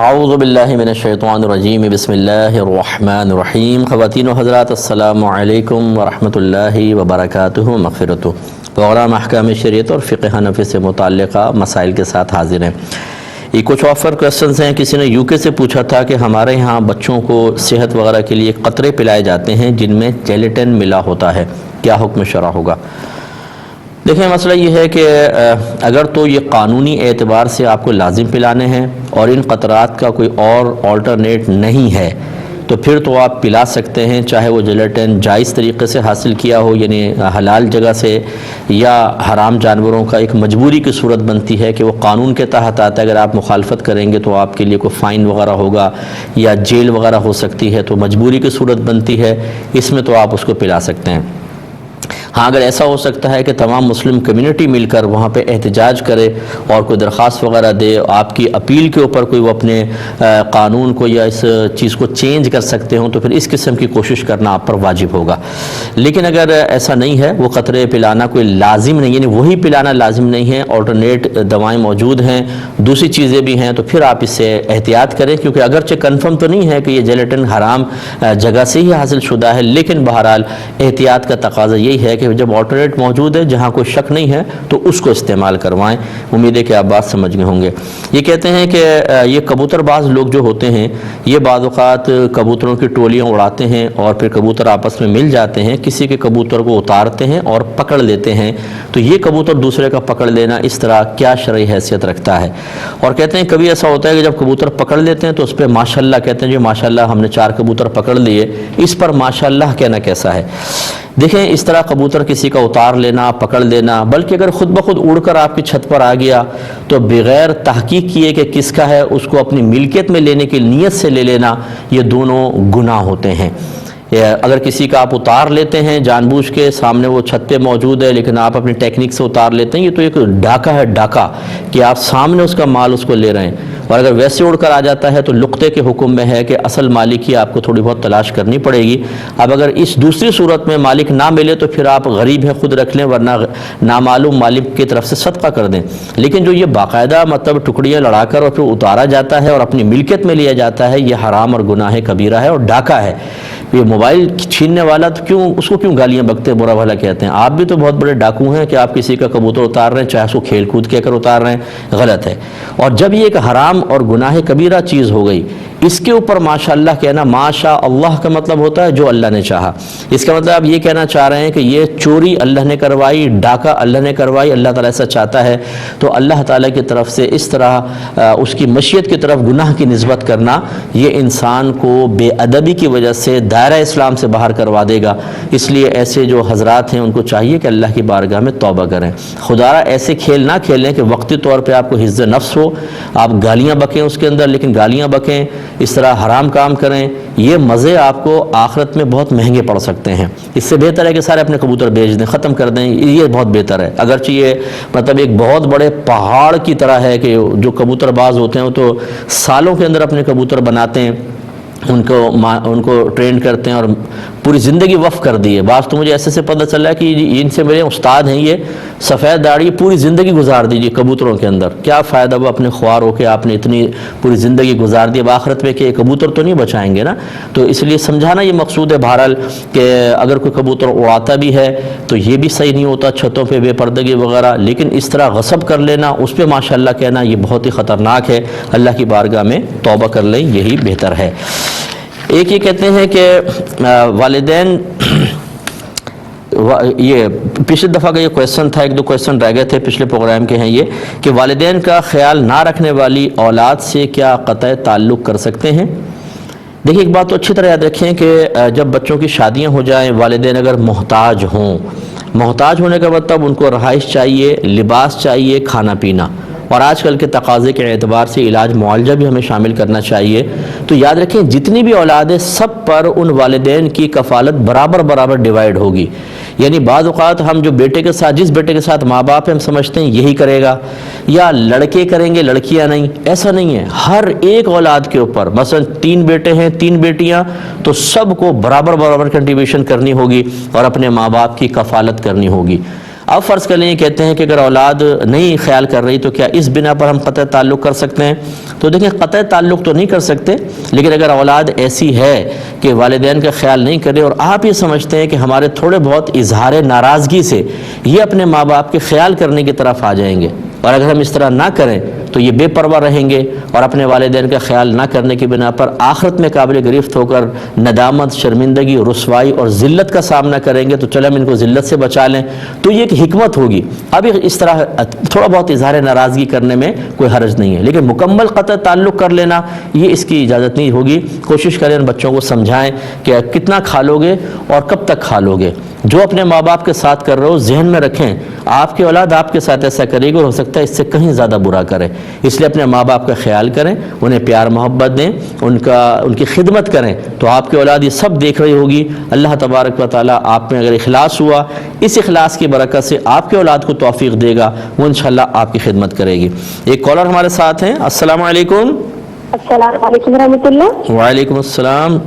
اعوذ باللہ من الشیطان الرجیم بسم اللہ الرحمن الرحیم۔ خواتین و حضرات السلام علیکم ورحمۃ اللہ وبرکاتہ مغفرتہ۔ پروگرام احکام شریعت اور فقہ حنفی سے متعلقہ مسائل کے ساتھ حاضر ہیں۔ یہ کچھ آفر کویسچنز ہیں۔ کسی نے UK سے پوچھا تھا کہ ہمارے ہاں بچوں کو صحت وغیرہ کے لیے قطرے پلائے جاتے ہیں جن میں جیلیٹن ملا ہوتا ہے، کیا حکم شرع ہوگا؟ دیکھیں، مسئلہ یہ ہے کہ اگر تو یہ قانونی اعتبار سے آپ کو لازم پلانے ہیں اور ان قطرات کا کوئی اور آلٹرنیٹ نہیں ہے تو پھر تو آپ پلا سکتے ہیں، چاہے وہ جیلیٹن جائز طریقے سے حاصل کیا ہو یعنی حلال جگہ سے، یا حرام جانوروں کا ایک مجبوری کی صورت بنتی ہے کہ وہ قانون کے تحت آتا ہے، اگر آپ مخالفت کریں گے تو آپ کے لیے کوئی فائن وغیرہ ہوگا یا جیل وغیرہ ہو سکتی ہے، تو مجبوری کی صورت بنتی ہے، اس میں تو آپ اس کو پلا سکتے ہیں۔ ہاں، اگر ایسا ہو سکتا ہے کہ تمام مسلم کمیونٹی مل کر وہاں پہ احتجاج کرے اور کوئی درخواست وغیرہ دے، آپ کی اپیل کے اوپر کوئی وہ اپنے قانون کو یا اس چیز کو چینج کر سکتے ہوں، تو پھر اس قسم کی کوشش کرنا آپ پر واجب ہوگا۔ لیکن اگر ایسا نہیں ہے، وہ قطرے پلانا کوئی لازم نہیں، یعنی وہی پلانا لازم نہیں ہے، آلٹرنیٹ دوائیں موجود ہیں، دوسری چیزیں بھی ہیں، تو پھر آپ اس سے احتیاط کریں، کیونکہ اگرچہ کنفرم تو نہیں ہے کہ یہ جیلیٹن حرام جگہ سے ہی حاصل شدہ ہے، لیکن بہرحال احتیاط کا تقاضا یہی ہے کہ جب آلٹرنیٹ موجود ہے، جہاں کوئی شک نہیں ہے تو اس کو استعمال کروائیں۔ امید ہے کہ آپ بات سمجھ گئے ہوں گے۔ یہ کہتے ہیں کہ یہ کبوتر باز لوگ جو ہوتے ہیں، یہ بعض اوقات کبوتروں کی ٹولیاں اڑاتے ہیں اور پھر کبوتر آپس میں مل جاتے ہیں، کسی کے کبوتر کو اتارتے ہیں اور پکڑ لیتے ہیں، تو یہ کبوتر دوسرے کا پکڑ لینا اس طرح کیا شرعی حیثیت رکھتا ہے؟ اور کہتے ہیں کبھی ایسا ہوتا ہے کہ جب کبوتر پکڑ لیتے ہیں تو اس پہ ماشاءاللہ کہتے ہیں، جو ماشاءاللہ ہم نے 4 کبوتر پکڑ لیے، اس پر ماشاءاللہ کہنا کیسا ہے؟ دیکھیں، اس طرح کبوتر کسی کا اتار لینا، پکڑ لینا، بلکہ اگر خود بخود اڑ کر آپ کی چھت پر آ گیا تو بغیر تحقیق کیے کہ کس کا ہے اس کو اپنی ملکیت میں لینے کی نیت سے لے لینا، یہ دونوں گناہ ہوتے ہیں۔ اگر کسی کا آپ اتار لیتے ہیں جان بوجھ کے، سامنے وہ چھت پہ موجود ہے لیکن آپ اپنی ٹیکنیک سے اتار لیتے ہیں، یہ تو ایک ڈاکہ ہے، ڈاکہ کہ آپ سامنے اس کا مال اس کو لے رہے ہیں۔ اور اگر ویسے اڑ کر آ جاتا ہے تو لقطے کے حکم میں ہے کہ اصل مالک کی آپ کو تھوڑی بہت تلاش کرنی پڑے گی۔ اب اگر اس دوسری صورت میں مالک نہ ملے تو پھر آپ غریب ہیں خود رکھ لیں، ورنہ نامعلوم مالک کی طرف سے صدقہ کر دیں۔ لیکن جو یہ باقاعدہ مطلب ٹکڑیاں لڑا کر اور پھر اتارا جاتا ہے اور اپنی ملکیت میں لیا جاتا ہے، یہ حرام اور گناہ کبیرہ ہے اور ڈاکہ ہے۔ یہ موبائل چھیننے والا تو اس کو کیوں گالیاں بکتے ہیں، برا بھلا کہتے ہیں؟ آپ بھی تو بہت بڑے ڈاکو ہیں کہ آپ کسی کا کبوتر اتار رہے ہیں، چاہے اس کو کھیل کود کہہ کر اتار رہے ہیں، غلط ہے۔ اور جب یہ ایک حرام اور گناہ کبیرہ چیز ہو گئی، اس کے اوپر ماشاءاللہ کہنا، ماشاء اللہ کا مطلب ہوتا ہے جو اللہ نے چاہا۔ اس کا مطلب آپ یہ کہنا چاہ رہے ہیں کہ یہ چوری اللہ نے کروائی، ڈاکہ اللہ نے کروائی، اللہ تعالیٰ ایسا چاہتا ہے، تو اللہ تعالیٰ کی طرف سے اس طرح اس کی مشیت کی طرف گناہ کی نسبت کرنا، یہ انسان کو بے ادبی کی وجہ سے دائرہ اسلام سے باہر کروا دے گا۔ اس لیے ایسے جو حضرات ہیں ان کو چاہیے کہ اللہ کی بارگاہ میں توبہ کریں، خدا را ایسے کھیل نہ کھیلیں کہ وقتی طور پہ آپ کو حفظ نفس ہو، آپ گالیاں بکیں اس کے اندر، لیکن گالیاں بکیں، اس طرح حرام کام کریں، یہ مزے آپ کو آخرت میں بہت مہنگے پڑ سکتے ہیں۔ اس سے بہتر ہے کہ سارے اپنے کبوتر بیچ دیں، ختم کر دیں، یہ بہت بہتر ہے۔ اگرچہ یہ مطلب ایک بہت بڑے پہاڑ کی طرح ہے کہ جو کبوتر باز ہوتے ہیں وہ تو سالوں کے اندر اپنے کبوتر بناتے ہیں، ان کو ٹرین کرتے ہیں اور پوری زندگی وقف کر دی ہے۔ بعض تو مجھے ایسے پتہ چلا ہے کہ ان سے میرے استاد ہیں، یہ سفید داڑھی پوری زندگی گزار دیجیے کبوتروں کے اندر، کیا فائدہ وہ اپنے خوار ہو کے آپ نے اتنی پوری زندگی گزار دی، اب آخرت میں کہ کبوتر تو نہیں بچائیں گے نا۔ تو اس لیے سمجھانا یہ مقصود ہے بہرحال کہ اگر کوئی کبوتر اڑاتا بھی ہے تو یہ بھی صحیح نہیں ہوتا، چھتوں پہ بے پردگی وغیرہ، لیکن اس طرح غصب کر لینا، اس پہ ماشاءاللہ کہنا، یہ بہت ہی خطرناک ہے۔ اللہ کی بارگاہ میں توبہ کر لیں، یہی بہتر ہے۔ ایک یہ کہتے ہیں کہ والدین، یہ پچھلی دفعہ کا یہ کویسچن تھا، 1-2 کویسچن رہ گئے تھے پچھلے پروگرام کے ہیں یہ، کہ والدین کا خیال نہ رکھنے والی اولاد سے کیا قطع تعلق کر سکتے ہیں؟ دیکھیں، ایک بات تو اچھی طرح یاد رکھیں کہ جب بچوں کی شادیاں ہو جائیں، والدین اگر محتاج ہوں، محتاج ہونے کا مطلب ان کو رہائش چاہیے، لباس چاہیے، کھانا پینا، اور آج کل کے تقاضے کے اعتبار سے علاج معالجہ بھی ہمیں شامل کرنا چاہیے، تو یاد رکھیں جتنی بھی اولادیں سب پر ان والدین کی کفالت برابر ڈیوائیڈ ہوگی۔ یعنی بعض اوقات ہم جو بیٹے کے ساتھ، جس بیٹے کے ساتھ ماں باپ ہم سمجھتے ہیں یہی کرے گا، یا لڑکے کریں گے لڑکیاں نہیں، ایسا نہیں ہے۔ ہر ایک اولاد کے اوپر، مثلا 3 بیٹے ہیں 3 بیٹیاں، تو سب کو برابر کنٹریبیوشن کرنی ہوگی اور اپنے ماں باپ کی کفالت کرنی ہوگی۔ اب فرض کر لیں یہ کہتے ہیں کہ اگر اولاد نہیں خیال کر رہی تو کیا اس بنا پر ہم قطع تعلق کر سکتے ہیں؟ تو دیکھیں قطع تعلق تو نہیں کر سکتے، لیکن اگر اولاد ایسی ہے کہ والدین کا خیال نہیں کرے اور آپ یہ سمجھتے ہیں کہ ہمارے تھوڑے بہت اظہار ناراضگی سے یہ اپنے ماں باپ کے خیال کرنے کی طرف آ جائیں گے، اور اگر ہم اس طرح نہ کریں تو یہ بے پرواہ رہیں گے اور اپنے والدین کا خیال نہ کرنے کی بنا پر آخرت میں قابل گرفت ہو کر ندامت، شرمندگی، رسوائی اور ذلت کا سامنا کریں گے، تو چلیں ہم ان کو ذلت سے بچا لیں، تو یہ ایک حکمت ہوگی۔ اب اس طرح تھوڑا بہت اظہار ناراضگی کرنے میں کوئی حرج نہیں ہے، لیکن مکمل قطع تعلق کر لینا یہ اس کی اجازت نہیں ہوگی۔ کوشش کریں ان بچوں کو سمجھائیں کہ کتنا کھا لو گے اور کب تک کھا لو گے، جو اپنے ماں باپ کے ساتھ کر رہے ہو ذہن میں رکھیں آپ کی اولاد آپ کے ساتھ ایسا کرے گی اور ہو سکتا ہے اس سے کہیں زیادہ برا کرے، اس لیے اپنے ماں باپ کا خیال کریں، انہیں پیار محبت دیں، ان کی خدمت کریں، تو آپ کی اولاد یہ سب دیکھ رہی ہوگی۔ اللہ تبارک و تعالیٰ آپ میں اگر اخلاص ہوا، اس اخلاص کی برکت سے آپ کی اولاد کو توفیق دے گا، وہ انشاءاللہ آپ کی خدمت کرے گی۔ ایک کالر ہمارے ساتھ ہیں۔ السلام علیکم۔ السلام علیکم ورحمۃ اللہ۔ وعلیکم السلام۔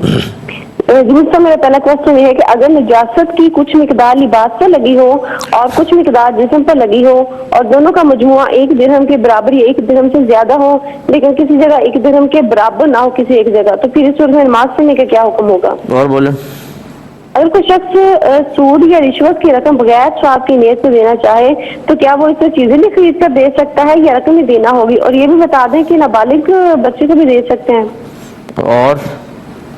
جی مجھ سے میرا پہلا کوشچن یہ ہے کہ اگر نجاست کی کچھ مقدار لباس پر لگی ہو اور کچھ مقدار جسم پر لگی ہو اور دونوں کا مجموعہ ایک درہم کے برابر یا ایک درہم سے زیادہ ہو لیکن کسی جگہ ایک درہم کے برابر نہ ہو کسی ایک جگہ، تو پھر اس صورت میں نماز پڑھنے کا کیا حکم ہوگا؟ اور بولیں۔ اگر کوئی شخص سود یا رشوت کی رقم بغیر ثواب کی نیت سے دینا چاہے تو کیا وہ اس سے چیزیں بھی خرید کر دے سکتا ہے یا رقم ہی دینا ہوگی؟ اور یہ بھی بتا دیں کہ نابالغ بچے کو بھی دے سکتے ہیں؟ اور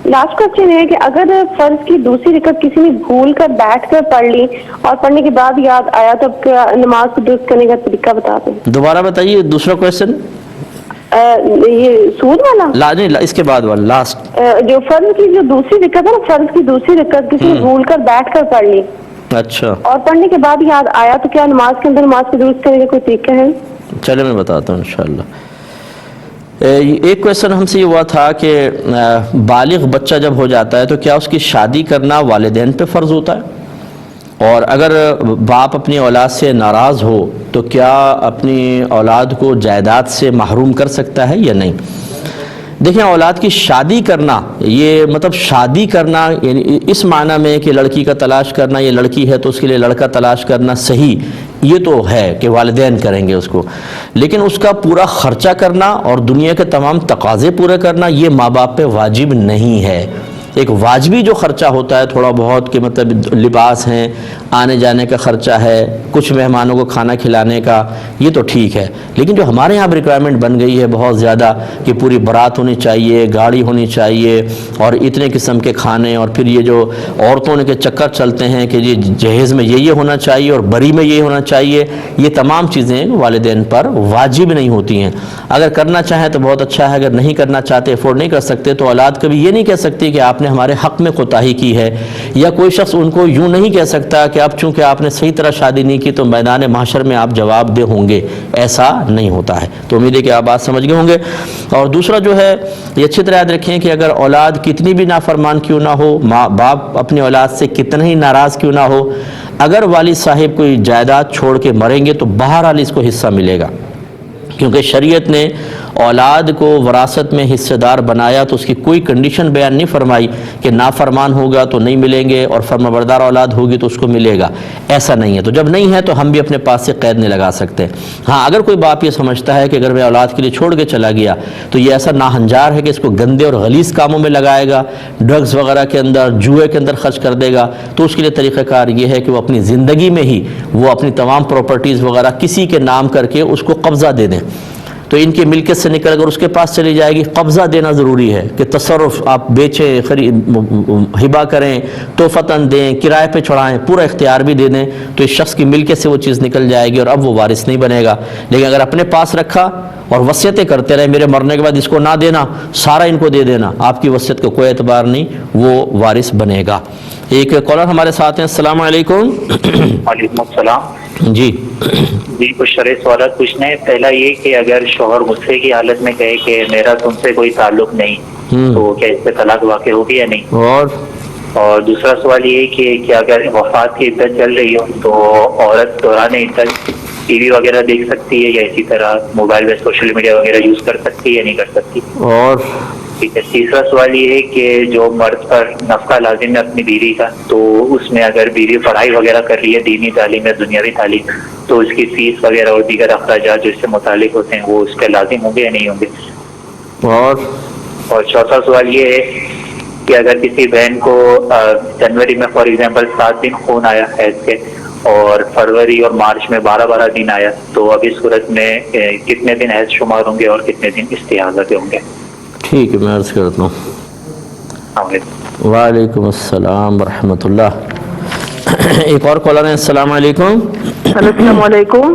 لاسٹ کوشچن ہے کہ اگر فرض کی دوسری رکعت کسی نے بھول کر بیٹھ کر پڑھ لی اور پڑھنے کے بعد یاد آیا تو کیا نماز کو درست کرنے کا طریقہ بتا دیں؟ دوبارہ بتائیے دوسرا کویشچن۔ یہ سود والا نہیں، اس کے بعد والا لاسٹ۔ جو فرض کی جو دوسری رکعت ہے نا، فرض کی دوسری رکعت کسی نے بھول کر بیٹھ کر پڑھ لی، اچھا، اور پڑھنے کے بعد یاد آیا تو کیا نماز کے اندر نماز کو درست کرنے کا کوئی طریقہ ہے؟ چلے میں بتاتا ہوں انشاءاللہ۔ ایک کویشچن ہم سے یہ ہوا تھا کہ بالغ بچہ جب ہو جاتا ہے تو کیا اس کی شادی کرنا والدین پہ فرض ہوتا ہے؟ اور اگر باپ اپنی اولاد سے ناراض ہو تو کیا اپنی اولاد کو جائیداد سے محروم کر سکتا ہے یا نہیں؟ دیکھیں، اولاد کی شادی کرنا، یہ مطلب شادی کرنا یعنی اس معنی میں کہ لڑکی کا تلاش کرنا، یہ لڑکی ہے تو اس کے لیے لڑکا تلاش کرنا صحیح، یہ تو ہے کہ والدین کریں گے اس کو، لیکن اس کا پورا خرچہ کرنا اور دنیا کے تمام تقاضے پورے کرنا یہ ماں باپ پہ واجب نہیں ہے۔ ایک واجبی جو خرچہ ہوتا ہے تھوڑا بہت، کہ مطلب لباس ہیں، آنے جانے کا خرچہ ہے، کچھ مہمانوں کو کھانا کھلانے کا، یہ تو ٹھیک ہے، لیکن جو ہمارے یہاں ریکوائرمنٹ بن گئی ہے بہت زیادہ کہ پوری بارات ہونی چاہیے، گاڑی ہونی چاہیے اور اتنے قسم کے کھانے، اور پھر یہ جو عورتوں کے چکر چلتے ہیں کہ یہ جہیز میں یہ ہونا چاہیے اور بری میں یہ ہونا چاہیے، یہ تمام چیزیں والدین پر واجب نہیں ہوتی ہیں۔ اگر کرنا چاہیں تو بہت اچھا ہے، اگر نہیں کرنا چاہتے، افورڈ نہیں کر سکتے، تو اولاد کبھی یہ نہیں کہہ سکتی کہ آپ نے ہمارے حق میں کوتاہی کی ہے، یا کوئی شخص ان کو یوں نہیں کہہ سکتا کہ اب چونکہ آپ نے صحیح طرح شادی نہیں کی تو میدان محشر میں آپ جواب دہ ہوں گے، ایسا نہیں ہوتا ہے۔ تو امید ہے کہ آپ بات سمجھ گئے ہوں گے۔ اور دوسرا جو ہے یہ اچھی طرح یاد رکھیں کہ اگر اولاد کتنی بھی نافرمان کیوں نہ ہو، ماں باپ اپنی اولاد سے کتنا ہی ناراض کیوں نہ ہو، اگر والد صاحب کوئی جائیداد چھوڑ کے مریں گے تو بہرحال اس کو حصہ ملے گا، کیونکہ شریعت نے اولاد کو وراثت میں حصے دار بنایا تو اس کی کوئی کنڈیشن بیان نہیں فرمائی کہ نافرمان ہوگا تو نہیں ملیں گے اور فرمانبردار اولاد ہوگی تو اس کو ملے گا، ایسا نہیں ہے۔ تو جب نہیں ہے تو ہم بھی اپنے پاس سے قید نہیں لگا سکتے۔ ہاں، اگر کوئی باپ یہ سمجھتا ہے کہ اگر میں اولاد کے لیے چھوڑ کے چلا گیا تو یہ ایسا ناہنجار ہے کہ اس کو گندے اور غلیظ کاموں میں لگائے گا، ڈرگز وغیرہ کے اندر، جوئے کے اندر خرچ کر دے گا، تو اس کے لیے طریقہ کار یہ ہے کہ وہ اپنی زندگی میں ہی وہ اپنی تمام پراپرٹیز وغیرہ کسی کے نام کر کے اس کو قبضہ دے دیں۔ تو ان کی ملکیت سے نکل کر اس کے پاس چلی جائے گی، قبضہ دینا ضروری ہے کہ تصرف آپ بیچیں، ہبہ کریں، تحفتاً دیں، کرائے پہ چھڑائیں، پورا اختیار بھی دے دیں، تو اس شخص کی ملکیت سے وہ چیز نکل جائے گی اور اب وہ وارث نہیں بنے گا۔ لیکن اگر اپنے پاس رکھا اور وصیتیں کرتے رہے میرے مرنے کے بعد اس کو نہ دینا، سارا ان کو دے دینا، آپ کی وصیت کا کوئی اعتبار نہیں، وہ وارث بنے گا۔ ایک کالر ہمارے ساتھ ہیں۔ السلام علیکم۔ وعلیکم السلام۔ جی کچھ شرعی سوالات پوچھنے ہیں۔ پہلا یہ کہ اگر شوہر غصے کی حالت میں کہے کہ میرا تم سے کوئی تعلق نہیں، تو کیا اس سے طلاق واقع ہوگی یا نہیں؟ اور دوسرا سوال یہ کہ کیا اگر وفات کی عدت چل رہی ہو تو عورت دوران عدت ٹی وی وغیرہ دیکھ سکتی ہے یا اسی طرح موبائل میں سوشل میڈیا وغیرہ یوز کر سکتی ہے یا نہیں کر سکتی؟ اور ٹھیک ہے. تیسرا سوال یہ ہے کہ جو مرد پر نفقہ لازم ہے اپنی بیوی کا، تو اس میں اگر بیوی پڑھائی وغیرہ کر رہی ہے، دینی تعلیم یا دنیاوی تعلیم، تو اس کی فیس وغیرہ اور دیگر اخراجات جو اس سے متعلق ہوتے ہیں وہ اس پہ لازم ہوں گے یا نہیں ہوں گے؟ اور چوتھا سوال یہ ہے کہ اگر کسی بہن کو جنوری میں فار ایگزامپل 7 دن خون آیا حیض کے، اور فروری اور مارچ میں 12 دن آیا، تو اب اس صورت میں کتنے دن حیض شمار ہوں گے اور کتنے دن استحاضہ کے ہوں گے؟ ٹھیک ہے، میں عرض کرتا ہوں. وعلیکم السلام ورحمۃ اللہ. ایک اور کالر ہیں. السلام علیکم. السلام علیکم.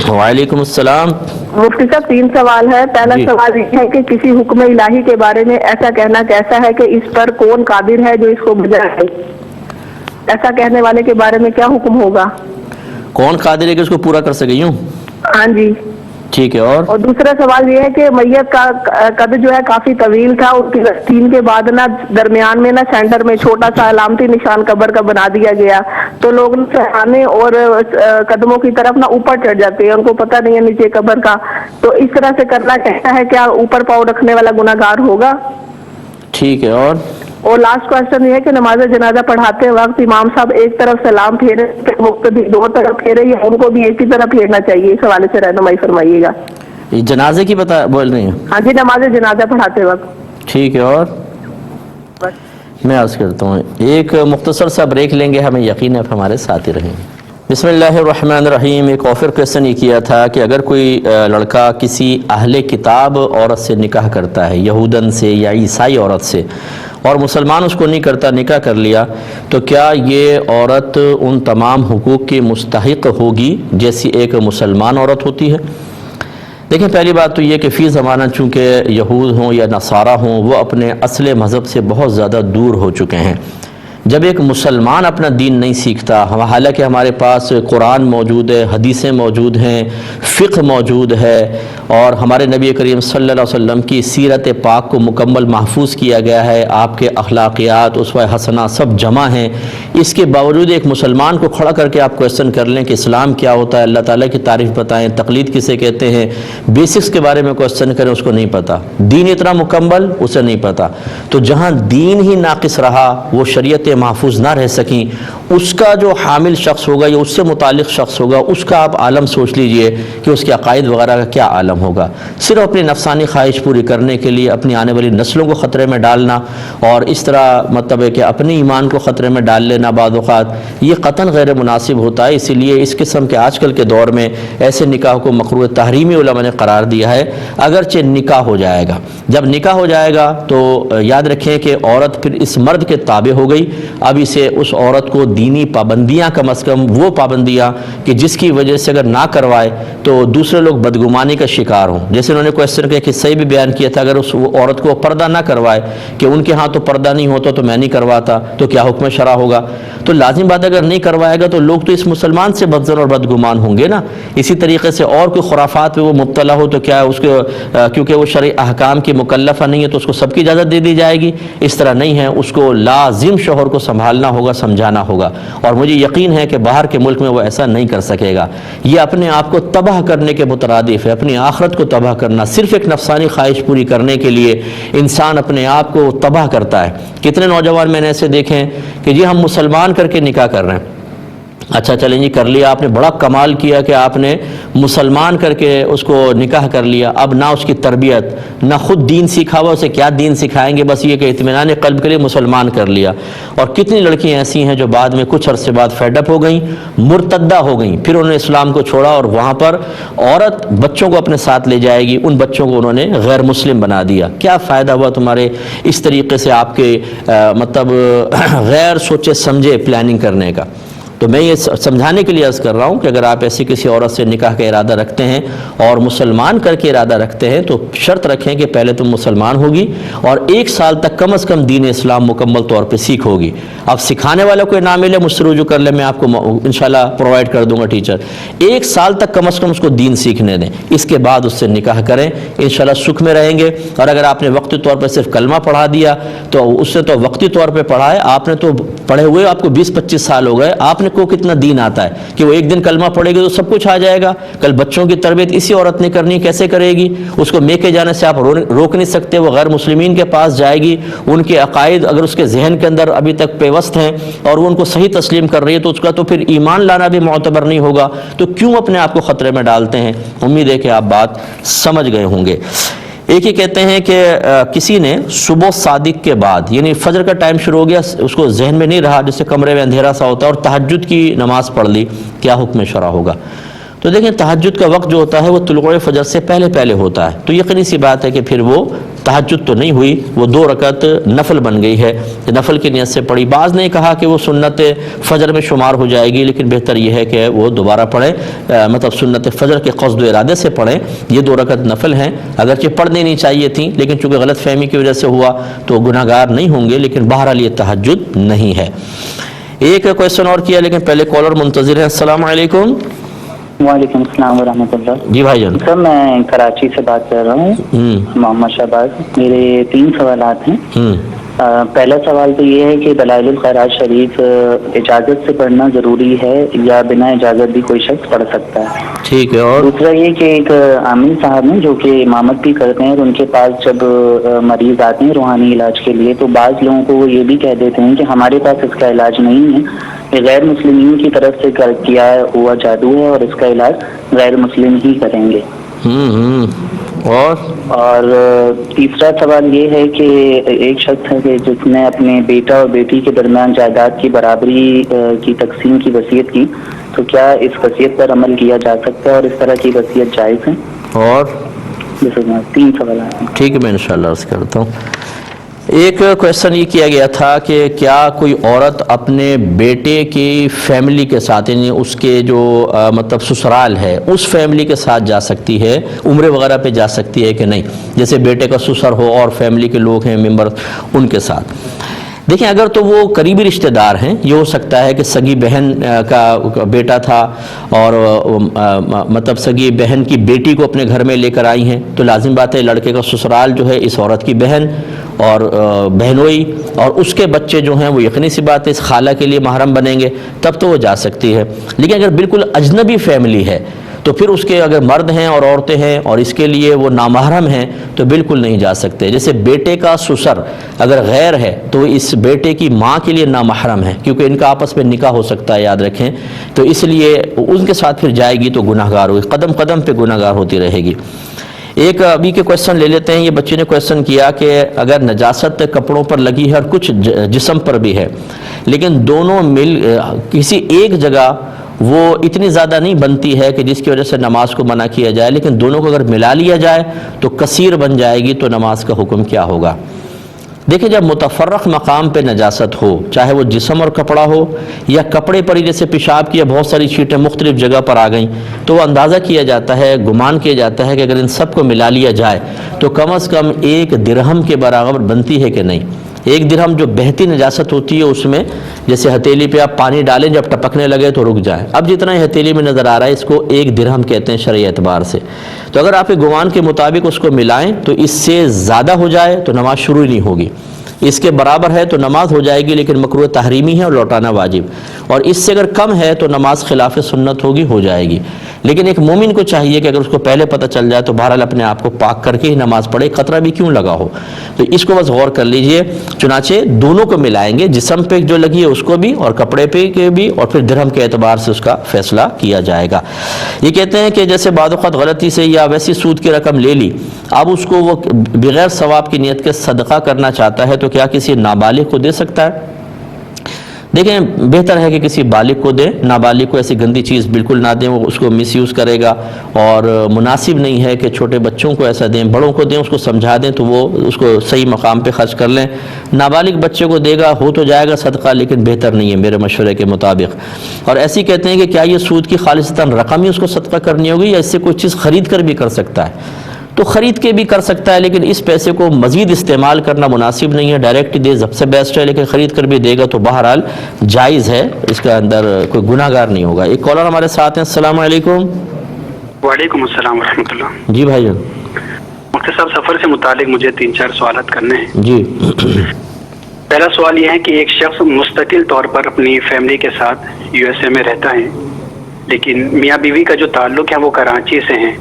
وعلیکم السلام. مفتی صاحب 3 سوال ہے. پہلا سوال یہ ہے کہ کسی حکم الہی کے بارے میں ایسا کہنا کیسا ہے کہ اس پر کون قادر ہے جو اس کو بجائے؟ ایسا کہنے والے کے بارے میں کیا حکم ہوگا؟ کون قادر ہے کہ اس کو پورا کر سکے؟ یوں؟ ہاں جی. ٹھیک ہے. اور دوسرا سوال یہ ہے کہ میت کا قد جو ہے کافی طویل تھا، ان کی تین کے بعد نا درمیان میں نا سینٹر میں چھوٹا سا علامتی نشان قبر کا بنا دیا گیا، تو لوگ سہانے اور قدموں کی طرف نا اوپر چڑھ جاتے ہیں، ان کو پتہ نہیں ہے نیچے قبر کا. تو اس طرح سے کرنا کہتا ہے، کیا اوپر پاؤں رکھنے والا گناہگار ہوگا؟ ٹھیک ہے. اور لاسٹ کوشچن یہ ہے کہ نماز جنازہ پڑھاتے وقت امام صاحب ایک طرف سلام پھیرے، مقتدی 2 طرف پھیرے، یا ان کو بھی ایک ہی طرف پھیرنا چاہیے؟ اس حوالے سے رہنمائی فرمائیے گا. یہ جنازے کی بول رہی ہیں؟ ہاں جی، نماز جنازہ پڑھاتے وقت. ٹھیک ہے. اور میں عرض کرتا ہوں ایک مختصر سا بریک لیں گے، ہمیں یقین ہے آپ ہمارے ساتھ ہی رہیں گے. بسم اللہ الرحمن الرحیم. ایک آفر کویسچن یہ کیا تھا کہ اگر کوئی لڑکا کسی اہل کتاب عورت سے نکاح کرتا ہے، یہودن سے یا عیسائی عورت سے، اور مسلمان اس کو نہیں کرتا، نکاح کر لیا، تو کیا یہ عورت ان تمام حقوق کی مستحق ہوگی جیسی ایک مسلمان عورت ہوتی ہے؟ دیکھیں، پہلی بات تو یہ کہ فی زمانہ چونکہ یہود ہوں یا نصارہ ہوں، وہ اپنے اصل مذہب سے بہت زیادہ دور ہو چکے ہیں. جب ایک مسلمان اپنا دین نہیں سیکھتا، حالانکہ ہمارے پاس قرآن موجود ہے، حدیثیں موجود ہیں، فقہ موجود ہے، اور ہمارے نبی کریم صلی اللہ علیہ وسلم کی سیرت پاک کو مکمل محفوظ کیا گیا ہے، آپ کے اخلاقیات، اسوہ حسنہ سب جمع ہیں. اس کے باوجود ایک مسلمان کو کھڑا کر کے آپ کویسچن کر لیں کہ اسلام کیا ہوتا ہے، اللہ تعالیٰ کی تعریف بتائیں، تقلید کسے کہتے ہیں، بیسکس کے بارے میں کویسچن کریں، اس کو نہیں پتہ. دین اتنا مکمل، اسے نہیں پتہ. تو جہاں دین ہی ناقص رہا، وہ شریعت محفوظ نہ رہ سکیں، اس کا جو حامل شخص ہوگا یا اس سے متعلق شخص ہوگا، اس کا آپ عالم سوچ لیجئے کہ اس کے عقائد وغیرہ کا کیا عالم ہوگا. صرف اپنی نفسانی خواہش پوری کرنے کے لیے اپنی آنے والی نسلوں کو خطرے میں ڈالنا، اور اس طرح مطلب ہے کہ اپنے ایمان کو خطرے میں ڈال لینا بعض اوقات، یہ قطعاً غیر مناسب ہوتا ہے. اسی لیے اس قسم کے آج کل کے دور میں ایسے نکاح کو مکروہ تحریمی علماء نے قرار دیا ہے. اگرچہ نکاح ہو جائے گا، جب نکاح ہو جائے گا تو یاد رکھیں کہ عورت پھر اس مرد کے تابع ہو گئی. اب اسے اس عورت کو دینی پابندیاں، کم از کم وہ پابندیاں کہ جس کی وجہ سے اگر نہ کروائے تو دوسرے لوگ بدگمانی کا شکار ہوں. جیسے انہوں نے کویسچن کیا کہ صحیح بھی بیان کیا تھا، اگر اس عورت کو پردہ نہ کروائے کہ ان کے ہاں تو پردہ نہیں ہوتا تو میں نہیں کرواتا، تو کیا حکم شرع ہوگا؟ تو لازم بات اگر نہیں کروائے گا تو لوگ تو اس مسلمان سے بدظن اور بدگمان ہوں گے نا. اسی طریقے سے اور کوئی خرافات پہ وہ مبتلا ہو تو کیا اس کو کیونکہ وہ شرعی احکام کی مکلفہ نہیں ہے تو اس کو سب کی اجازت دے دی جائے گی؟ اس طرح نہیں ہے، اس کو لازم شوہر کو سنبھالنا ہوگا، سمجھانا ہوگا. اور مجھے یقین ہے کہ باہر کے ملک میں وہ ایسا نہیں کر سکے گا. یہ اپنے آپ کو تباہ کرنے کے مترادف ہے، اپنی آخرت کو تباہ کرنا. صرف ایک نفسانی خواہش پوری کرنے کے لیے انسان اپنے آپ کو تباہ کرتا ہے. کتنے نوجوان میں نے ایسے دیکھے ہیں کہ جی ہم مسلمان کر کے نکاح کر رہے ہیں. اچھا چلیں جی کر لیا آپ نے، بڑا کمال کیا کہ آپ نے مسلمان کر کے اس کو نکاح کر لیا. اب نہ اس کی تربیت، نہ خود دین سیکھا ہوا، اسے کیا دین سکھائیں گے؟ بس یہ کہ اطمینان قلب کے لیے مسلمان کر لیا. اور کتنی لڑکیاں ایسی ہیں جو بعد میں کچھ عرصے بعد فیڈ اپ ہو گئیں، مرتدہ ہو گئیں، پھر انہوں نے اسلام کو چھوڑا اور وہاں پر عورت بچوں کو اپنے ساتھ لے جائے گی، ان بچوں کو انہوں نے غیر مسلم بنا دیا. کیا فائدہ ہوا تمہارے اس طریقے سے آپ کے مطلب غیر سوچے سمجھے پلاننگ کرنے کا؟ تو میں یہ سمجھانے کے لیے عرض کر رہا ہوں کہ اگر آپ ایسی کسی عورت سے نکاح کا ارادہ رکھتے ہیں اور مسلمان کر کے ارادہ رکھتے ہیں تو شرط رکھیں کہ پہلے تم مسلمان ہوگی اور 1 سال تک کم از کم دین اسلام مکمل طور پہ سیکھ ہوگی. اب سکھانے والا کوئی نہ ملے، مجھ سے رجوع کر لے، میں آپ کو انشاءاللہ پرووائڈ کر دوں گا ٹیچر. 1 سال تک کم از کم اس کو دین سیکھنے دیں، اس کے بعد اس سے نکاح کریں، انشاءاللہ سکھ میں رہیں گے. اور اگر آپ نے وقتی طور پہ صرف کلمہ پڑھا دیا تو اس نے تو وقتی طور پہ پڑھا ہے، آپ نے تو پڑھے ہوئے آپ کو 20-25 سال ہو گئے، آپ نے نے کو کتنا دین آتا ہے کہ وہ ایک دن کلمہ پڑھے گی تو سب کچھ آ جائے گا. کل بچوں کی تربیت اسی عورت نے کرنی، کیسے کرے گی؟ اس کو میکے جانے سے آپ روک نہیں سکتے. وہ غیر مسلمین کے پاس جائے گی، ان کے عقائد اگر اس کے ذہن کے اندر ابھی تک پیوست ہیں اور وہ ان کو صحیح تسلیم کر رہی ہے تو اس کا تو پھر ایمان لانا بھی معتبر نہیں ہوگا. تو کیوں اپنے آپ کو خطرے میں ڈالتے ہیں؟ امید ہے کہ آپ بات سمجھ گئے ہوں گے. ایک ہی کہتے ہیں کہ کسی نے صبح صادق کے بعد یعنی فجر کا ٹائم شروع ہو گیا، اس کو ذہن میں نہیں رہا، جس سے کمرے میں اندھیرا سا ہوتا ہے، اور تہجد کی نماز پڑھ لی، کیا حکم شرع ہوگا؟ تو دیکھیں تہجد کا وقت جو ہوتا ہے وہ طلوع فجر سے پہلے پہلے ہوتا ہے، تو یقینی سی بات ہے کہ پھر وہ تہجد تو نہیں ہوئی، وہ 2 رکعت نفل بن گئی ہے، نفل کی نیت سے پڑھی. بعض نے کہا کہ وہ سنت فجر میں شمار ہو جائے گی، لیکن بہتر یہ ہے کہ وہ دوبارہ پڑھیں، مطلب سنت فجر کے قصد و ارادے سے پڑھیں. یہ 2 رکعت نفل ہیں، اگرچہ پڑھنی نہیں چاہیے تھیں لیکن چونکہ غلط فہمی کی وجہ سے ہوا تو گناہ گار نہیں ہوں گے، لیکن بہرحال یہ تہجد نہیں ہے. ایک کویشچن اور کیا لیکن پہلے کالر منتظر ہے. السلام علیکم. وعلیکم السلام ورحمۃ اللہ. جی بھائی جان. سر میں کراچی سے بات کر رہا ہوں، محمد شہباز. میرے 3 سوالات ہیں. پہلا سوال تو یہ ہے کہ دلائل الخیرات شریف اجازت سے پڑھنا ضروری ہے یا بنا اجازت بھی کوئی شخص پڑھ سکتا ہے؟ ٹھیک ہے. اور دوسرا یہ کہ ایک عامل صاحب ہیں جو کہ امامت بھی کرتے ہیں، اور ان کے پاس جب مریض آتے ہیں روحانی علاج کے لیے تو بعض لوگوں کو وہ یہ بھی کہہ دیتے ہیں کہ ہمارے پاس اس کا علاج نہیں ہے، یہ غیر مسلمین کی طرف سے کیا ہوا جادو ہے اور اس کا علاج غیر مسلم ہی کریں گے. اور تیسرا سوال یہ ہے کہ ایک شخص ہے کہ جس نے اپنے بیٹا اور بیٹی کے درمیان جائیداد کی برابری کی تقسیم کی وصیت کی، تو کیا اس وصیت پر عمل کیا جا سکتا ہے اور اس طرح کی وصیت جائز ہے؟ اور 3 سوالات ہیں. ٹھیک ہے، میں انشاءاللہ عرض کرتا ہوں. ایک کویشچن یہ کیا گیا تھا کہ کیا کوئی عورت اپنے بیٹے کی فیملی کے ساتھ یعنی اس کے جو مطلب سسرال ہے اس فیملی کے ساتھ جا سکتی ہے، عمرے وغیرہ پہ جا سکتی ہے کہ نہیں؟ جیسے بیٹے کا سسر ہو اور فیملی کے لوگ ہیں ممبر، ان کے ساتھ. دیکھیں اگر تو وہ قریبی رشتہ دار ہیں، یہ ہو سکتا ہے کہ سگی بہن کا بیٹا تھا اور مطلب سگی بہن کی بیٹی کو اپنے گھر میں لے کر آئی ہیں، تو لازم بات ہے لڑکے کا سسرال جو ہے اس عورت کی بہن اور بہنوئی اور اس کے بچے جو ہیں وہ یقینی سی بات ہے اس خالہ کے لیے محرم بنیں گے، تب تو وہ جا سکتی ہے. لیکن اگر بالکل اجنبی فیملی ہے تو پھر اس کے اگر مرد ہیں اور عورتیں ہیں اور اس کے لیے وہ نامحرم ہیں تو بالکل نہیں جا سکتے. جیسے بیٹے کا سسر اگر غیر ہے تو اس بیٹے کی ماں کے لیے نامحرم ہے کیونکہ ان کا آپس میں نکاح ہو سکتا ہے، یاد رکھیں. تو اس لیے ان کے ساتھ پھر جائے گی تو گناہ گار ہوگی، قدم قدم پہ گناہ گار ہوتی رہے گی. ایک ابھی کے کویشچن لے لیتے ہیں. یہ بچے نے کویشچن کیا کہ اگر نجاست کپڑوں پر لگی ہے اور کچھ جسم پر بھی ہے لیکن دونوں مل کسی ایک جگہ وہ اتنی زیادہ نہیں بنتی ہے کہ جس کی وجہ سے نماز کو منع کیا جائے، لیکن دونوں کو اگر ملا لیا جائے تو کثیر بن جائے گی، تو نماز کا حکم کیا ہوگا؟ دیکھیں جب متفرق مقام پہ نجاست ہو، چاہے وہ جسم اور کپڑا ہو یا کپڑے پر ہی جیسے پیشاب کیا بہت ساری چھینٹیں مختلف جگہ پر آ گئیں، تو وہ اندازہ کیا جاتا ہے، گمان کیا جاتا ہے کہ اگر ان سب کو ملا لیا جائے تو کم از کم 1 درہم کے برابر بنتی ہے کہ نہیں. 1 درہم جو بہتی نجاست ہوتی ہے اس میں جیسے ہتھیلی پہ آپ پانی ڈالیں جب ٹپکنے لگے تو رک جائے، اب جتنا ہی ہتھیلی میں نظر آ رہا ہے اس کو 1 درہم کہتے ہیں شرعی اعتبار سے. تو اگر آپ گمان کے مطابق اس کو ملائیں تو اس سے زیادہ ہو جائے تو نماز شروع ہی نہیں ہوگی، اس کے برابر ہے تو نماز ہو جائے گی لیکن مکروہ تحریمی ہے اور لوٹانا واجب، اور اس سے اگر کم ہے تو نماز خلاف سنت ہوگی، ہو جائے گی. لیکن ایک مومن کو چاہیے کہ اگر اس کو پہلے پتہ چل جائے تو بہرحال اپنے آپ کو پاک کر کے ہی نماز پڑھے، خطرہ بھی کیوں لگا ہو. تو اس کو بس غور کر لیجئے. چنانچہ دونوں کو ملائیں گے، جسم پہ جو لگی ہے اس کو بھی اور کپڑے پہ کے بھی، اور پھر درہم کے اعتبار سے اس کا فیصلہ کیا جائے گا. یہ کہتے ہیں کہ جیسے بعض اوقات غلطی سے یا ویسی سود کی رقم لے لی، اب اس کو وہ بغیر ثواب کی نیت کے صدقہ کرنا چاہتا ہے تو کیا کسی نابالغ کو دے سکتا ہے؟ دیکھیں بہتر ہے کہ کسی بالغ کو دیں، نابالغ کو ایسی گندی چیز بالکل نہ دیں، وہ اس کو مس یوز کرے گا، اور مناسب نہیں ہے کہ چھوٹے بچوں کو ایسا دیں. بڑوں کو دیں، اس کو سمجھا دیں تو وہ اس کو صحیح مقام پہ خرچ کر لیں. نابالغ بچے کو دے گا ہو تو جائے گا صدقہ لیکن بہتر نہیں ہے میرے مشورے کے مطابق. اور ایسی کہتے ہیں کہ کیا یہ سود کی خالصتاً رقم ہی اس کو صدقہ کرنی ہوگی یا اس سے کوئی چیز خرید کر بھی کر سکتا ہے؟ تو خرید کے بھی کر سکتا ہے لیکن اس پیسے کو مزید استعمال کرنا مناسب نہیں ہے، ڈائریکٹ دے سب سے بیسٹ ہے، لیکن خرید کر بھی دے گا تو بہرحال جائز ہے، اس کے اندر کوئی گناہ گار نہیں ہوگا. ایک کالر ہمارے ساتھ ہیں. السلام علیکم. وعلیکم السلام ورحمۃ اللہ. جی بھائی جان. مفتی صاحب سفر سے متعلق مجھے 3-4 سوالات کرنے ہیں. جی. پہلا سوال یہ ہے کہ ایک شخص مستقل طور پر اپنی فیملی کے ساتھ USA میں رہتا ہے، لیکن میاں بیوی کا جو تعلق ہے وہ کراچی سے ہیں،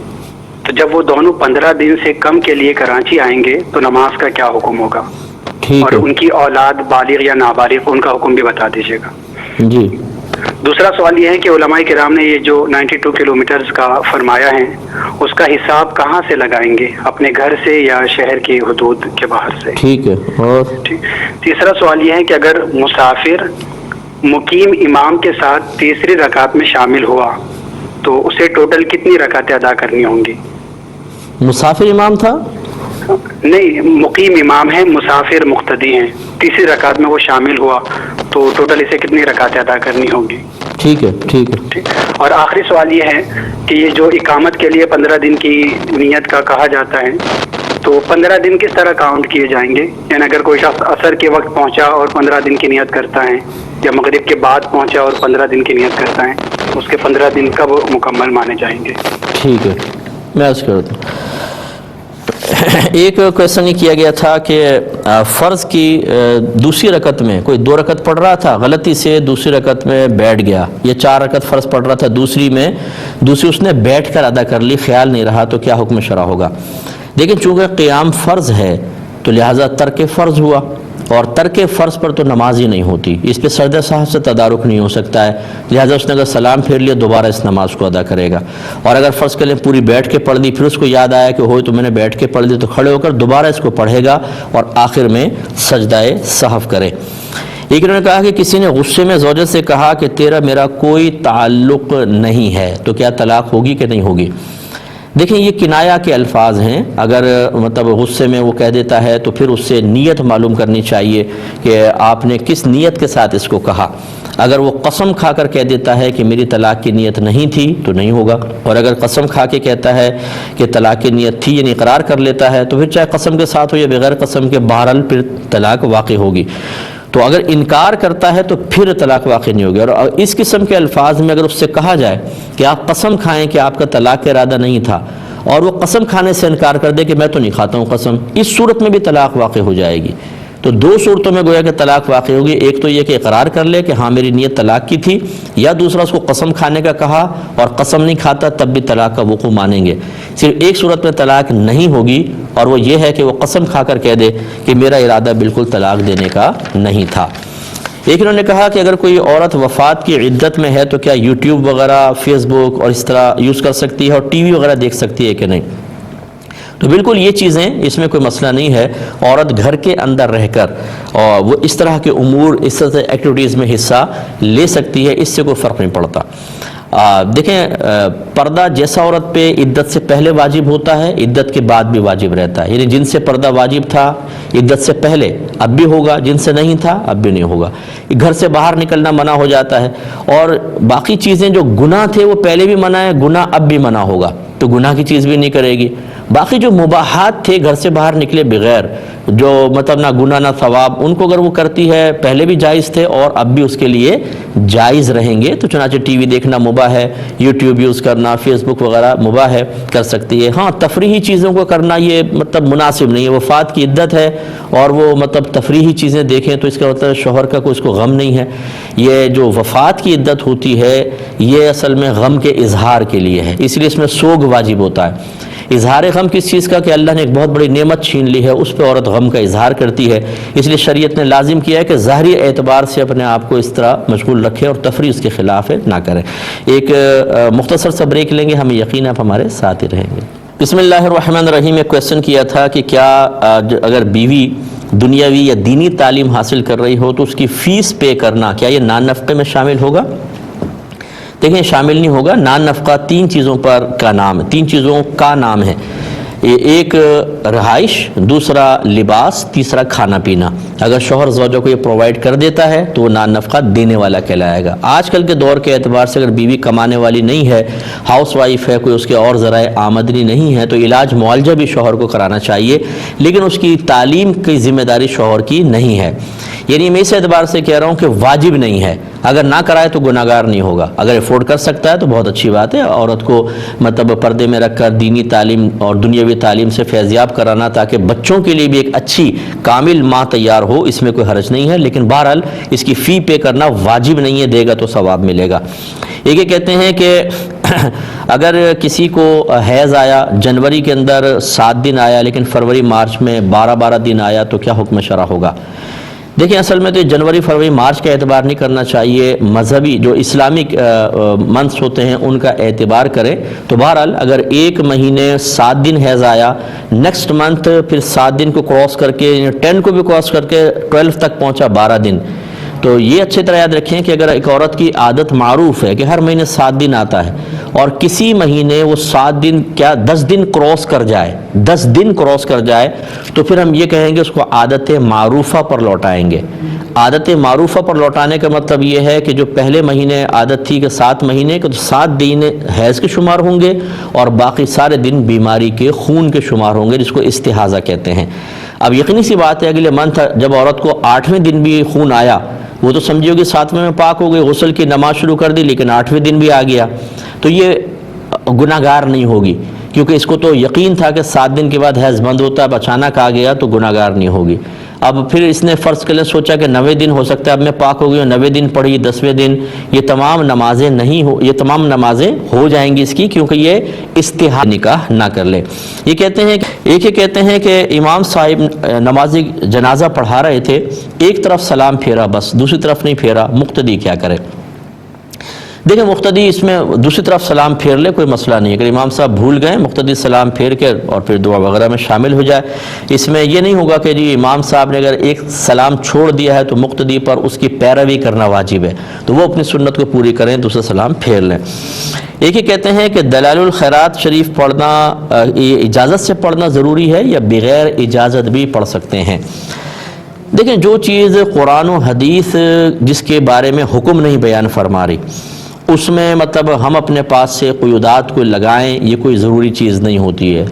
تو جب وہ دونوں 15 دن سے کم کے لیے کراچی آئیں گے تو نماز کا کیا حکم ہوگا؟ اور ان کی اولاد بالغ یا نابالغ، ان کا حکم بھی بتا دیجیے گا. جی. دوسرا سوال یہ ہے کہ علماء کرام نے یہ جو 92 کلومیٹرز کا فرمایا ہے، اس کا حساب کہاں سے لگائیں گے؟ اپنے گھر سے یا شہر کی حدود کے باہر سے؟ ٹھیک ہے. اور تیسرا سوال یہ ہے کہ اگر مسافر مقیم امام کے ساتھ تیسری رکعت میں شامل ہوا تو اسے ٹوٹل کتنی رکعتیں ادا کرنی ہوں گی؟ مسافر امام تھا؟ نہیں، مقیم امام ہے، مسافر مقتدی ہیں، تیسری رکعت میں وہ شامل ہوا تو ٹوٹل اسے کتنی رکعتیں ادا کرنی ہوں گی؟ ٹھیک ہے. اور آخری سوال یہ ہے کہ یہ جو اقامت کے لیے 15 دن کی نیت کا کہا جاتا ہے، تو 15 دن کس طرح کاؤنٹ کیے جائیں گے؟ یعنی اگر کوئی شخص عصر کے وقت پہنچا اور 15 دن کی نیت کرتا ہے، یا مغرب کے بعد پہنچا اور 15 دن کی نیت کرتا ہے، اس کے 15 دن کب مکمل مانے جائیں گے؟ ٹھیک ہے، میں عرض کرتا ہوں. ایک کویشچن یہ کیا گیا تھا کہ فرض کی دوسری رکعت میں کوئی 2 رکعت پڑھ رہا تھا، غلطی سے دوسری رکعت میں بیٹھ گیا، یہ 4 رکعت فرض پڑھ رہا تھا، دوسری اس نے بیٹھ کر ادا کر لی، خیال نہیں رہا، تو کیا حکم شرع ہوگا؟ لیکن چونکہ قیام فرض ہے تو لہٰذا ترک فرض ہوا، اور ترک فرض پر تو نماز ہی نہیں ہوتی، اس پہ سجدہ صاحب سے تدارک نہیں ہو سکتا ہے، لہٰذا اس نے اگر سلام پھیر لیا دوبارہ اس نماز کو ادا کرے گا. اور اگر فرض کریں پوری بیٹھ کے پڑھ دی، پھر اس کو یاد آیا کہ ہوئے تو میں نے بیٹھ کے پڑھ دی، تو کھڑے ہو کر دوبارہ اس کو پڑھے گا اور آخر میں سجدہ صحو کرے. ایک انہوں نے کہا کہ کسی نے غصے میں زوجہ سے کہا کہ تیرا میرا کوئی تعلق نہیں ہے، تو کیا طلاق ہوگی کہ نہیں ہوگی؟ دیکھیں یہ کنایا کے الفاظ ہیں، اگر مطلب غصے میں وہ کہہ دیتا ہے تو پھر اس سے نیت معلوم کرنی چاہیے کہ آپ نے کس نیت کے ساتھ اس کو کہا. اگر وہ قسم کھا کر کہہ دیتا ہے کہ میری طلاق کی نیت نہیں تھی تو نہیں ہوگا، اور اگر قسم کھا کے کہتا ہے کہ طلاق کی نیت تھی، یعنی اقرار کر لیتا ہے، تو پھر چاہے قسم کے ساتھ ہو یا بغیر قسم کے، بہرحال پھر طلاق واقع ہوگی. تو اگر انکار کرتا ہے تو پھر طلاق واقع نہیں ہوگی. اور اس قسم کے الفاظ میں اگر اس سے کہا جائے کہ آپ قسم کھائیں کہ آپ کا طلاق کا ارادہ نہیں تھا، اور وہ قسم کھانے سے انکار کر دے کہ میں تو نہیں کھاتا ہوں قسم، اس صورت میں بھی طلاق واقع ہو جائے گی. تو 2 صورتوں میں گویا کہ طلاق واقع ہوگی، ایک تو یہ کہ اقرار کر لے کہ ہاں میری نیت طلاق کی تھی، یا دوسرا اس کو قسم کھانے کا کہا اور قسم نہیں کھاتا تب بھی طلاق کا وقوع مانیں گے. صرف ایک صورت میں طلاق نہیں ہوگی، اور وہ یہ ہے کہ وہ قسم کھا کر کہہ دے کہ میرا ارادہ بالکل طلاق دینے کا نہیں تھا. ایک انہوں نے کہا کہ اگر کوئی عورت وفات کی عدت میں ہے تو کیا یوٹیوب وغیرہ، فیس بک اور اس طرح یوز کر سکتی ہے اور ٹی وی وغیرہ دیکھ سکتی ہے کہ نہیں؟ تو بالکل یہ چیزیں، اس میں کوئی مسئلہ نہیں ہے. عورت گھر کے اندر رہ کر اور وہ اس طرح کے امور، اس طرح سے ایکٹیویٹیز میں حصہ لے سکتی ہے، اس سے کوئی فرق نہیں پڑتا. دیکھیں پردہ جیسا عورت پہ عدت سے پہلے واجب ہوتا ہے، عدت کے بعد بھی واجب رہتا ہے. یعنی جن سے پردہ واجب تھا عدت سے پہلے اب بھی ہوگا، جن سے نہیں تھا اب بھی نہیں ہوگا. گھر سے باہر نکلنا منع ہو جاتا ہے، اور باقی چیزیں جو گناہ تھے وہ پہلے بھی منع ہے، گناہ اب بھی منع ہوگا، تو گناہ کی چیز بھی نہیں کرے گی. باقی جو مباحات تھے گھر سے باہر نکلے بغیر، جو مطلب نہ گناہ نہ ثواب، ان کو اگر وہ کرتی ہے پہلے بھی جائز تھے اور اب بھی اس کے لیے جائز رہیں گے. تو چنانچہ ٹی وی دیکھنا مباح ہے، یوٹیوب یوز کرنا، فیس بک وغیرہ مباح ہے، کر سکتی ہے. ہاں تفریحی چیزوں کو کرنا یہ مطلب مناسب نہیں ہے. وفات کی عدت ہے اور وہ مطلب تفریحی چیزیں دیکھیں تو اس کا مطلب شوہر کا کوئی اس کو غم نہیں ہے. یہ جو وفات کی عدت ہوتی ہے یہ اصل میں غم کے اظہار کے لیے ہے، اس لیے اس میں سوگ واجب ہوتا ہے. اظہار غم کس چیز کا؟ کہ اللہ نے ایک بہت بڑی نعمت چھین لی ہے، اس پہ عورت غم کا اظہار کرتی ہے. اس لیے شریعت نے لازم کیا ہے کہ ظاہری اعتبار سے اپنے آپ کو اس طرح مشغول رکھے اور تفریح اس کے خلاف نہ کرے. ایک مختصر سا بریک لیں گے، ہمیں یقین ہے آپ ہمارے ساتھ ہی رہیں گے. بسم اللہ الرحمن الرحیم. ایک کویشچن کیا تھا کہ کیا اگر بیوی دنیاوی یا دینی تعلیم حاصل کر رہی ہو تو اس کی فیس پے کرنا کیا یہ نان نفقے میں شامل ہوگا؟ دیکھیں شامل نہیں ہوگا. نان نفقہ 3 چیزوں پر کا نام ہے، 3 چیزوں کا نام ہے. ایک رہائش، دوسرا لباس، تیسرا کھانا پینا. اگر شوہر زوجہ کو یہ پرووائڈ کر دیتا ہے تو وہ نان نفقہ دینے والا کہلائے گا. آج کل کے دور کے اعتبار سے اگر بیوی کمانے والی نہیں ہے، ہاؤس وائف ہے، کوئی اس کے اور ذرائع آمدنی نہیں ہے، تو علاج معالجہ بھی شوہر کو کرانا چاہیے، لیکن اس کی تعلیم کی ذمہ داری شوہر کی نہیں ہے. یعنی میں اس اعتبار سے کہہ رہا ہوں کہ واجب نہیں ہے. اگر نہ کرائے تو گناہگار نہیں ہوگا. اگر افورڈ کر سکتا ہے تو بہت اچھی بات ہے. عورت کو مطلب پردے میں رکھ کر دینی تعلیم اور دنیاوی تعلیم سے فیضیاب کرانا تاکہ بچوں کے لیے بھی ایک اچھی کامل ماں تیار ہو، اس میں کوئی حرج نہیں ہے. لیکن بہرحال اس کی فی پے کرنا واجب نہیں ہے، دے گا تو ثواب ملے گا. یہ کہتے ہیں کہ اگر کسی کو حیض آیا، جنوری کے اندر 7 دن آیا لیکن فروری مارچ میں 12 دن آیا تو کیا حکم شرع ہوگا؟ دیکھیں اصل میں تو جنوری فروری مارچ کا اعتبار نہیں کرنا چاہیے، مذہبی جو اسلامک منتھس ہوتے ہیں ان کا اعتبار کریں. تو بہرحال اگر ایک مہینے 7 دن حیض آیا، نیکسٹ منتھ پھر 7 دن کو کراس کر کے 10 کو بھی کراس کر کے 12 تک پہنچا 12 دن، تو یہ اچھی طرح یاد رکھیں کہ اگر ایک عورت کی عادت معروف ہے کہ ہر مہینے 7 دن آتا ہے اور کسی مہینے وہ 7 دن کیا 10 دن کراس کر جائے تو پھر ہم یہ کہیں گے اس کو عادت معروفہ پر لوٹائیں گے. عادت معروفہ پر لوٹانے کا مطلب یہ ہے کہ جو پہلے مہینے عادت تھی کہ 7 مہینے کے، تو 7 دن حیض کے شمار ہوں گے اور باقی سارے دن بیماری کے خون کے شمار ہوں گے، جس کو استحاضہ کہتے ہیں. اب یقینی سی بات ہے اگلے منتھ جب عورت کو 8ویں دن بھی خون آیا، وہ تو سمجھو کہ 7ویں میں پاک ہو گئی، غسل کی نماز شروع کر دی، لیکن 8ویں دن بھی آ گیا تو یہ گناہگار نہیں ہوگی، کیونکہ اس کو تو یقین تھا کہ 7 دن کے بعد حیض بند ہوتا ہے، اب اچانک آ گیا تو گناہگار نہیں ہوگی. اب پھر اس نے فرض کے لیے سوچا کہ 9ویں دن ہو سکتا ہے اب میں پاک ہو گئی ہوں، 9ویں دن پڑھی، 10ویں دن، یہ تمام نمازیں ہو جائیں گی اس کی، کیونکہ یہ استحاضہ نکاح نہ کر لے. یہ کہتے ہیں کہ امام صاحب نماز جنازہ پڑھا رہے تھے، ایک طرف سلام پھیرا بس، دوسری طرف نہیں پھیرا، مقتدی کیا کرے؟ دیکھیں مقتدی اس میں دوسری طرف سلام پھیر لے، کوئی مسئلہ نہیں. اگر امام صاحب بھول گئے، مقتدی سلام پھیر کے اور پھر دعا وغیرہ میں شامل ہو جائے. اس میں یہ نہیں ہوگا کہ جی امام صاحب نے اگر ایک سلام چھوڑ دیا ہے تو مقتدی پر اس کی پیروی کرنا واجب ہے، تو وہ اپنی سنت کو پوری کریں، دوسرا سلام پھیر لیں. ایک ہی کہتے ہیں کہ دلائل الخیرات شریف پڑھنا اجازت سے پڑھنا ضروری ہے یا بغیر اجازت بھی پڑھ سکتے ہیں؟ دیکھیں جو چیز قرآن و حدیث جس کے بارے میں حکم نہیں بیان فرما رہی، اس میں مطلب ہم اپنے پاس سے قیودات کو لگائیں، یہ کوئی ضروری چیز نہیں ہوتی ہے.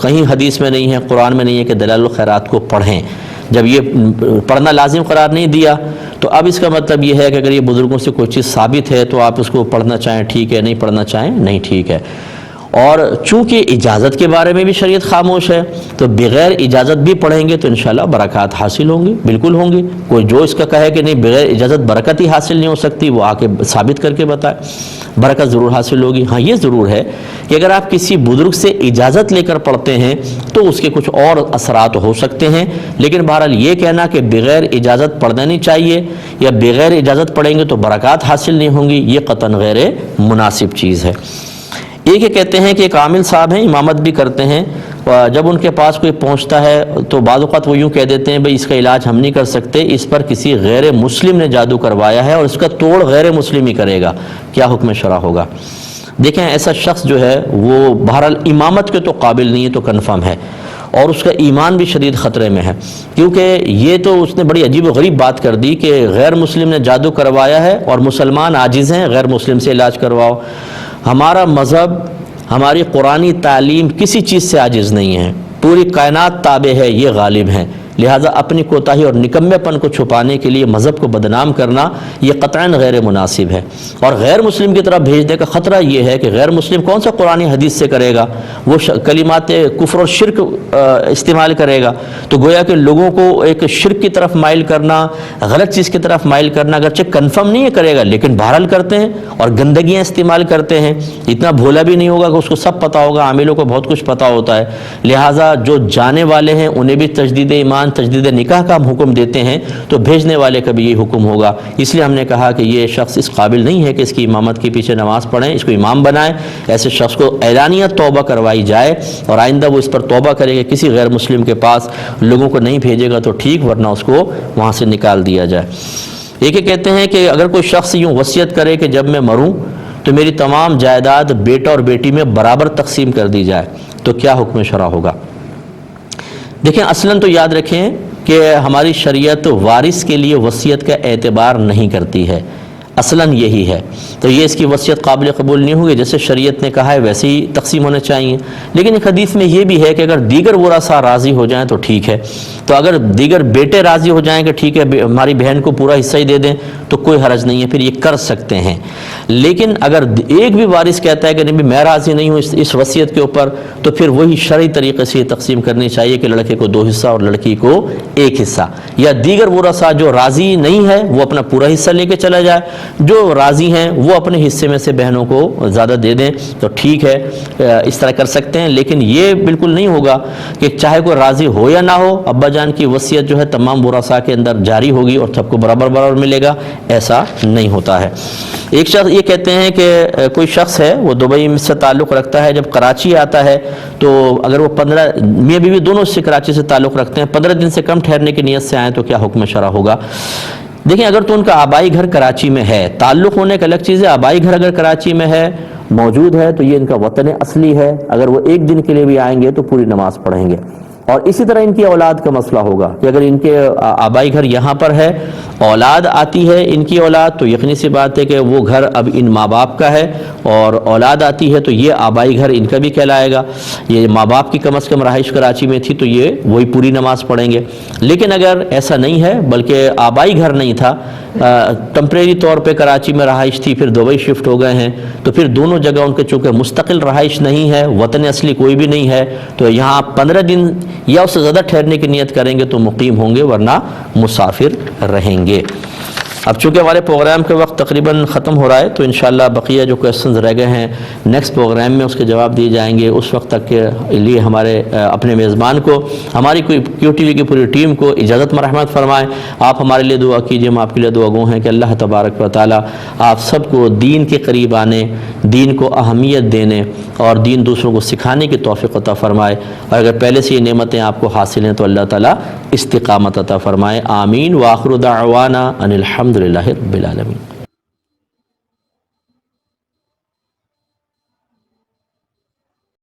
کہیں حدیث میں نہیں ہے، قرآن میں نہیں ہے کہ دلائل الخیرات کو پڑھیں. جب یہ پڑھنا لازم قرار نہیں دیا تو اب اس کا مطلب یہ ہے کہ اگر یہ بزرگوں سے کوئی چیز ثابت ہے تو آپ اس کو پڑھنا چاہیں ٹھیک ہے، نہیں پڑھنا چاہیں نہیں ٹھیک ہے. اور چونکہ اجازت کے بارے میں بھی شریعت خاموش ہے تو بغیر اجازت بھی پڑھیں گے تو انشاءاللہ برکات حاصل ہوں گی، بالکل ہوں گی. کوئی جو اس کا کہے کہ نہیں بغیر اجازت برکت ہی حاصل نہیں ہو سکتی، وہ آ کے ثابت کر کے بتائے، برکت ضرور حاصل ہوگی. ہاں یہ ضرور ہے کہ اگر آپ کسی بزرگ سے اجازت لے کر پڑھتے ہیں تو اس کے کچھ اور اثرات ہو سکتے ہیں، لیکن بہرحال یہ کہنا کہ بغیر اجازت پڑھنا نہیں چاہیے یا بغیر اجازت پڑھیں گے تو برکات حاصل نہیں ہوں گی، یہ قطعاً غیر مناسب چیز ہے. ایک یہ کہتے ہیں کہ ایک عامل صاحب ہیں، امامت بھی کرتے ہیں، جب ان کے پاس کوئی پہنچتا ہے تو بعض اوقات وہ یوں کہہ دیتے ہیں بھئی اس کا علاج ہم نہیں کر سکتے، اس پر کسی غیر مسلم نے جادو کروایا ہے اور اس کا توڑ غیر مسلم ہی کرے گا، کیا حکم شرع ہوگا؟ دیکھیں ایسا شخص جو ہے وہ بہرحال امامت کے تو قابل نہیں ہے تو کنفرم ہے، اور اس کا ایمان بھی شدید خطرے میں ہے، کیونکہ یہ تو اس نے بڑی عجیب و غریب بات کر دی کہ غیر مسلم نے جادو کروایا ہے اور مسلمان عاجز ہیں، غیر مسلم سے علاج کرواؤ. ہمارا مذہب، ہماری قرآنی تعلیم کسی چیز سے عاجز نہیں ہے، پوری کائنات تابع ہے، یہ غالب ہیں. لہٰذا اپنی کوتاہی اور نکمے پن کو چھپانے کے لیے مذہب کو بدنام کرنا یہ قطعاً غیر مناسب ہے. اور غیر مسلم کی طرف بھیجنے کا خطرہ یہ ہے کہ غیر مسلم کون سا قرآن حدیث سے کرے گا، وہ کلمات کفر اور شرک استعمال کرے گا. تو گویا کہ لوگوں کو ایک شرک کی طرف مائل کرنا، غلط چیز کی طرف مائل کرنا، اگرچہ کنفرم نہیں کرے گا لیکن بہرحال کرتے ہیں اور گندگیاں استعمال کرتے ہیں. اتنا بھولا بھی نہیں ہوگا کہ اس کو سب پتہ ہوگا، عاملوں کو بہت کچھ پتہ ہوتا ہے. لہٰذا جو جانے والے ہیں انہیں بھی تجدید ایمان، تجدید نکاح کا ہم حکم دیتے ہیں تو بھیجنے والے کا بھی یہ حکم ہوگا. اس لیے ہم نے کہا کہ یہ شخص اس قابل نہیں ہے کہ اس کی امامت کے پیچھے نماز پڑھیں، اس کو امام بنائیں. ایسے شخص کو اعلانیہ توبہ کروائی جائے اور آئندہ وہ اس پر توبہ کرے کہ کسی غیر مسلم کے پاس لوگوں کو نہیں بھیجے گا تو ٹھیک، ورنہ اس کو وہاں سے نکال دیا جائے. ایک کہتے ہیں کہ اگر کوئی شخص یوں وصیت کرے کہ جب میں مروں تو میری تمام جائیداد بیٹا اور بیٹی میں برابر تقسیم کر دی جائے تو کیا حکم شرع ہوگا؟ دیکھیں اصلاً تو یاد رکھیں کہ ہماری شریعت وارث کے لیے وصیت کا اعتبار نہیں کرتی ہے. اصلاً یہی ہے، تو یہ اس کی وصیت قابل قبول نہیں ہوگی، جیسے شریعت نے کہا ہے ویسے ہی تقسیم ہونے چاہیے۔ لیکن ایک حدیث میں یہ بھی ہے کہ اگر دیگر ورثاء راضی ہو جائیں تو ٹھیک ہے، تو اگر دیگر بیٹے راضی ہو جائیں کہ ٹھیک ہے ہماری بہن کو پورا حصہ ہی دے دیں تو کوئی حرج نہیں ہے، پھر یہ کر سکتے ہیں۔ لیکن اگر ایک بھی وارث کہتا ہے کہ نہیں میں راضی نہیں ہوں اس وصیت کے اوپر، تو پھر وہی شرعی طریقے سے یہ تقسیم کرنی چاہیے کہ لڑکے کو 2 حصہ اور لڑکی کو 1 حصہ، یا دیگر ورثاء جو راضی نہیں ہے وہ اپنا پورا حصہ لے کے چلا جائے، جو راضی ہیں وہ اپنے حصے میں سے بہنوں کو زیادہ دے دیں تو ٹھیک ہے، اس طرح کر سکتے ہیں۔ لیکن یہ بالکل نہیں ہوگا کہ چاہے کوئی راضی ہو یا نہ ہو ابا جان کی وصیت جو ہے تمام ورثاء کے اندر جاری ہوگی اور سب کو برابر برابر ملے گا، ایسا نہیں ہوتا ہے۔ ایک شخص یہ کہتے ہیں کہ کوئی شخص ہے وہ دبئی سے تعلق رکھتا ہے، جب کراچی آتا ہے تو اگر وہ 15 میاں بیوی دونوں سے کراچی سے تعلق رکھتے ہیں، 15 دن سے کم ٹھہرنے کی نیت سے آئیں تو کیا حکم شرع ہوگا؟ دیکھیں اگر تو ان کا آبائی گھر کراچی میں ہے، تعلق ہونے کا الگ چیز ہے، آبائی گھر اگر کراچی میں ہے موجود ہے تو یہ ان کا وطن اصلی ہے، اگر وہ 1 دن کے لیے بھی آئیں گے تو پوری نماز پڑھیں گے۔ اور اسی طرح ان کی اولاد کا مسئلہ ہوگا کہ اگر ان کے آبائی گھر یہاں پر ہے، اولاد آتی ہے ان کی اولاد، تو یقینی سی بات ہے کہ وہ گھر اب ان ماں باپ کا ہے، اور اولاد آتی ہے تو یہ آبائی گھر ان کا بھی کہلائے گا۔ یہ ماں باپ کی کم از کم رہائش کراچی میں تھی تو یہ وہی پوری نماز پڑھیں گے۔ لیکن اگر ایسا نہیں ہے بلکہ آبائی گھر نہیں تھا، ٹمپریری طور پہ کراچی میں رہائش تھی، پھر دبئی شفٹ ہو گئے ہیں، تو پھر دونوں جگہ ان کے چونکہ مستقل رہائش نہیں ہے، وطن اصلی کوئی بھی نہیں ہے، تو یہاں 15 دن یا اس سے زیادہ ٹھہرنے کی نیت کریں گے تو مقیم ہوں گے، ورنہ مسافر رہیں گے۔ اب چونکہ ہمارے پروگرام کے وقت تقریباً ختم ہو رہا ہے تو انشاءاللہ بقیہ جو کویسچنز رہ گئے ہیں نیکسٹ پروگرام میں اس کے جواب دیے جائیں گے۔ اس وقت تک کے لیے ہمارے اپنے میزبان کو، ہماری کیو ٹی وی کی پوری ٹیم کو اجازت مرحمت فرمائیں۔ آپ ہمارے لیے دعا کیجیے، ہم آپ کے لیے دعا گو ہیں کہ اللہ تبارک و تعالی آپ سب کو دین کے قریب آنے، دین کو اہمیت دینے اور دین دوسروں کو سکھانے کی توفیق عطا فرمائے، اور اگر پہلے سے یہ نعمتیں آپ کو حاصل ہیں تو اللہ تعالی استقامت عطا فرمائے۔ آمین۔ وآخر دعوانا ان الحمد للہ رب العالمین۔